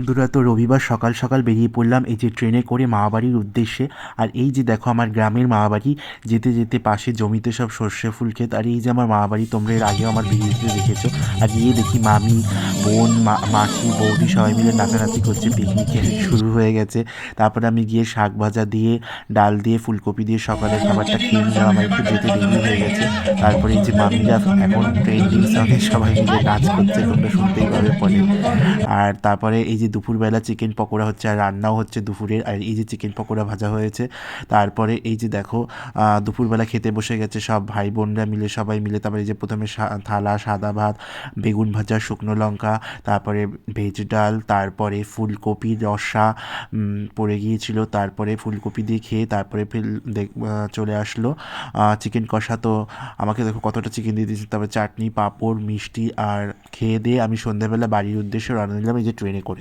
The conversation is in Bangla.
বন্ধুরা, তো রবিবার সকাল সকাল বেরিয়ে পড়লাম এই যে ট্রেনে করে মামাবাড়ির উদ্দেশ্যে। আর এই যে দেখো আমার গ্রামের মামাবাড়ি, যেতে যেতে পাশে জমিতে সব সর্ষে ফুল ক্ষেত। আর এই যে আমার মামাবাড়ি, তোমরা এর আগেও আমার ভিডিওতে দেখেছো। আর গিয়ে দেখি মামি, বোন, মাসি, বৌদি সবাই মিলে নাচানাচি করছে, পিকনিকের শুরু হয়ে গেছে। তারপরে আমি গিয়ে শাক ভাজা দিয়ে, ডাল দিয়ে, ফুলকপি দিয়ে সকালের খাবারটা খেয়ে নিলাম। আমার একটু যেতে দেরি হয়ে গেছে। তারপরে এই যে মামিরা এখন ট্রেন্ডিং সঙ্গে সবাই মিলে নাচ করছে, তোমরা শুনতেই পাবে পরে। আর তারপরে এই যে দুপুরবেলা চিকেন পকোড়া হচ্ছে, আর রান্নাও হচ্ছে দুপুরের। আর এই যে চিকেন পকোড়া ভাজা হয়েছে। তারপরে এই যে দেখো দুপুরবেলা খেতে বসে গেছে সব ভাই বোনরা মিলে, সবাই মিলে। তারপরে এই যে প্রথমে থালা সাদা ভাত, বেগুন ভাজা, শুকনো লঙ্কা, তারপরে ভেজ ডাল, তারপরে ফুলকপির রসা পড়ে গিয়েছিল। তারপরে ফুলকপি দিয়ে খেয়ে তারপরে চলে আসলো চিকেন কষা। তো আমাকে দেখো কতটা চিকেন দিয়ে দিয়েছে। তারপরে চাটনি, পাঁপড়, মিষ্টি। আর খেয়ে দিয়ে আমি সন্ধ্যাবেলা বাড়ির উদ্দেশ্যে রওনা দিলাম এই যে ট্রেনে করে।